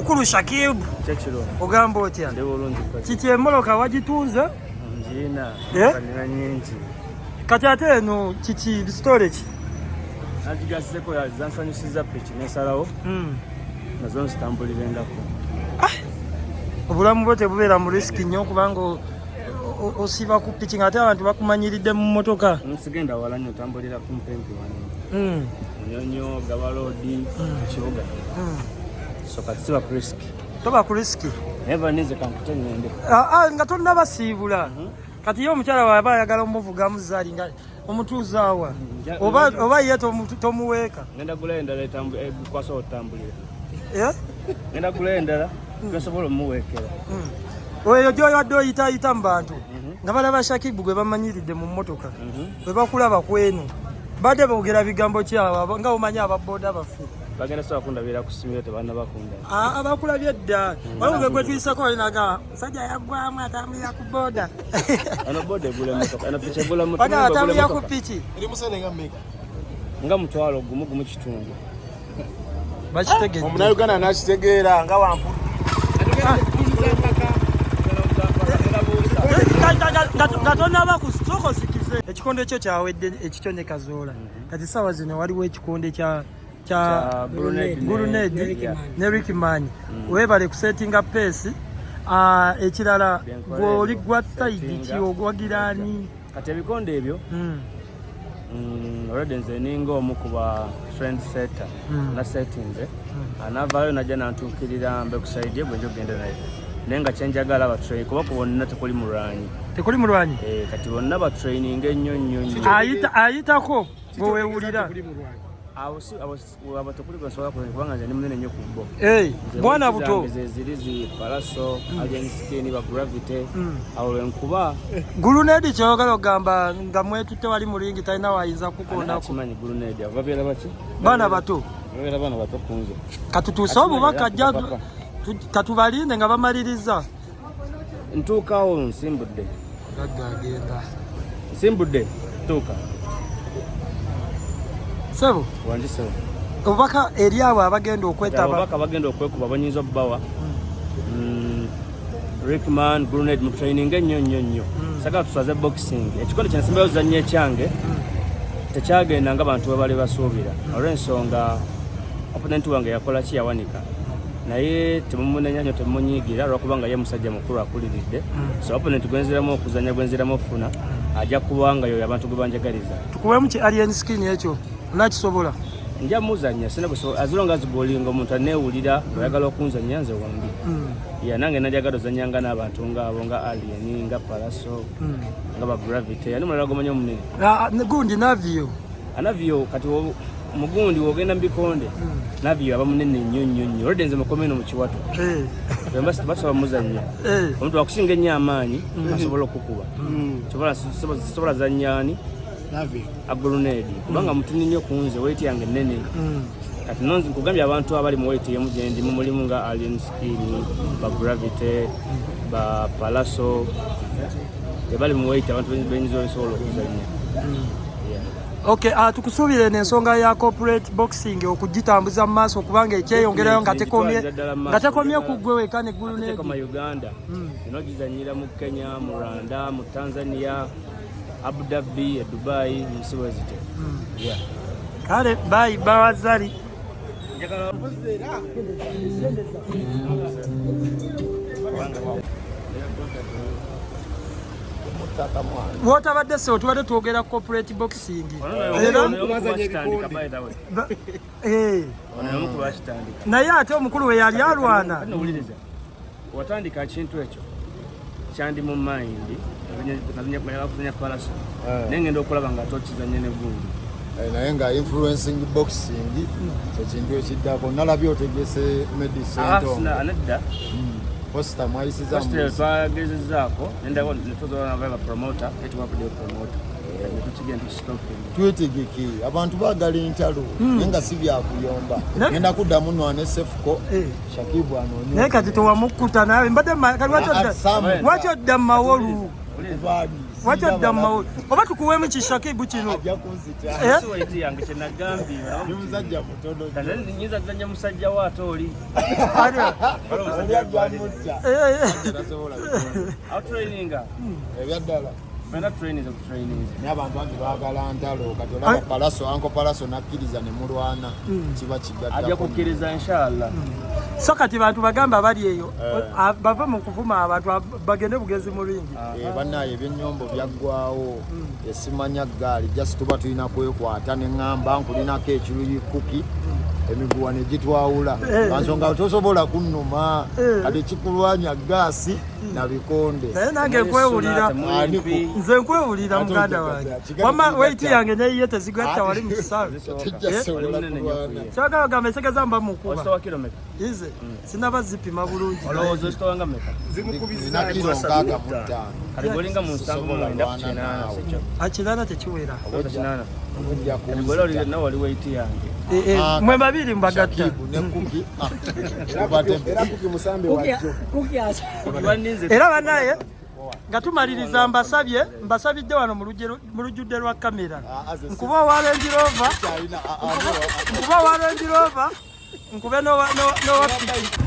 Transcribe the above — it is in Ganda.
mukulu Shakib. Chechiro. Ogamba otya? Ndewo bulungi kwa. Kiti emmoloka wagitunza? Njina. Nina nyingi. Kati ate eno kiki storage? Agigaseko ya zansanyusiza piki nesalawo. Nazo nzitambulira endako. Obulamu bwo tebubeera mu risk nnyo kubanga osiba ku piki ng'ate abantu bakumanyiridde mu mmotoka. Nsigenda wala nnyo otambulira ku mpempe wano. Nyonyo gabaloodi kibuga. So kati siba ku risk. Toba ku risk? Never nize kankute ngende. Nga tonnabasiibula. Kati ye omukyala waaba ayagala omuvuga muzaali nga omutuuzaawa. Oba ye tomuweeka. Ngenda gula endala ekwasa otambulira. Ngenda gula endala gasobola omuweekera. Oyo gy'oyadde oyita mu bantu nga balaba Shakib gwe bamanyiridde mu mmotoka bwe bakulaba kwenu badde boogera bigambo kyawa nga omanyi ababooda baffe bagenda soba kundabira ku simiro tebanna bakunda abakulabye dda waliwo gwe tuyisako olinaga musajja yaggwamu atambulira ku booda atambulira ku piki nga mutwalo gumu kitundu bakitegedde omunauganda nakitegeera nga wampulu nga tonaba ku sitoko sikize ekikonde ekyo kyawedde ekitonye kazoola kati sawa zino waliwo ekikonde kya Guluned ne Rickman webale kusetinga pace ekirala gwoli gwa side ki ogwagirani kati ebikonde ebyo already nze ninga omu kuba friend setter na settings anavayo najja nantuukirira mbe kusaidye bwe njogenda naye nenga kyenjagala abatrain kuba kubonna tekuli mulwanyi kati bonna batraining ennyo ayitako bwewewulira abatukuli basobola kubanga nze ndi munene nnyo ku bo mwana buto ziri palaso alien ba gravity awo lwenkuba Guluned kyogala ogamba nga mwetutte wali mulingi talina wayinza kukondako kimanyi Guluned babeera baki baana bato babeera baana bato kunze katutuuse obubaka jja katubalinde nga bamaliriza ntuukawo nsimbudde agenda nsimbudde tuuka sebo wanjisebo obubaka eri abo abagenda okwetaba obubaka bagenda okwekuba banyinza obbawa Rickman Guluned mu training ennyo sagala tusaze boxing ekikonde kyenasembayo zanya ekyange tekyagenda nga abantu we bali basuubira olw'ensonga opponent wange yakola ki yawanika naye temumunenya nnyo temumunyiigira lwakubanga ye musajja mukulu akuliridde so opponent gwenziramu okuzanya gwenziramu okufuna ajja kubanga yoyo abantu gwe banjagaliza tukuwemu ki alien skin ekyo nakisobola nja muzanya azilonga zigolinga omuntu aneewulira oyagala okunzanya nze wambi nange najagala ozanyanga n'abantu ngaabo nga alien nga palaso nga ba gravity ani mulala gomanya omunene gundi navio anavio kati mugundi wogenda mbikonde navio aba munene nnyo olwedde nze mukomeno mu kiwato basobola muzanya omuntu wakusinga ennyo amaanyi asobola okukuba sobola zanyani Guluned kubanga mutini nnyo kunze weeti yange nnene kati nonzi nkugambye abantu abali mu weeti yemu gyendi mu mulimu nga alien skin ba gravity ba palaso ebali mu weeti abantu benyinza osobola okuzanya Okay, tukusuubire n'ensonga ya corporate boxing okugitambuza mu maaso kubanga ekyeyongerayo nga tekomye ku ggwe weka ne Guluned mu Uganda gizanyira mu Kenya, mu Rwanda, mu Tanzania, Abu Dhabi, Dubai, Msiwazite. Kale bye bawazali wotabadde se otubadde twogera corporate boxing naye ate omukulu we yali alwana watandika kintu ekyo kyandi mu mind nazinya kuzanya palaso nengenda okulaba nga tokizanye ne gundi naye nga influencing boxing kyekintu ekiddako nalabye otegese medicine anedda posta mwayisiza twagezezaako nendaba promoter etuwapudde promoter twetegeke abantu baagala entalo naye nga si byakuyomba ngenda kuddamu nwane sefuko Shakib anoonye naye kati towamukkuta nawe mbadde waki odda mu mawolu Wacha damma. Oba tukuwemu kishakibu kino. Ajja kunzita. So eti yange kyenagambye. Ni musajja mutondo. Kana nyinza zanya musajja wa atoli. Balo musajja gwamutta. Nasobola. Out traininga. Ebyaddala. Bana training of training. N'abantu bangi baagala ntalo kati olaba palaso anko palaso nakkiriza ne mulwana kiba kigatta. Ajja kukkiriza inshallah. So kati bantu bagamba bali eyo bava mu kuvuma abantu bagende bugezi mu bingi. Bannaye ebyennyombo byaggwawo esimanya ggaali just tuba tulina kwekwata ne ŋŋamba nkulinako ekiruyi kuki emiguwa ne gitwawula ansonga tosobola kunnuma kati kikulwanya gaasi na bikonde naye nange nkwewulira nze nkwewulira muganda wange wama weiti yange neyiye tezigwatta wali mu kisaawe kyagala gamba esegeza mba mukuba ize sinaba zipima bulungi olowooza ositowanga meka zina kilo 65 kaligolinga mu nsanvu mwenda ku kinaana akinaana tekiwera kaligola nawe wali weiti yange mwe babiri mbagatta era banaye nga tumaliriza mbasabidde wano mu lujjudde lwa kamera nkuba owa Range Rover nkube n'owa piki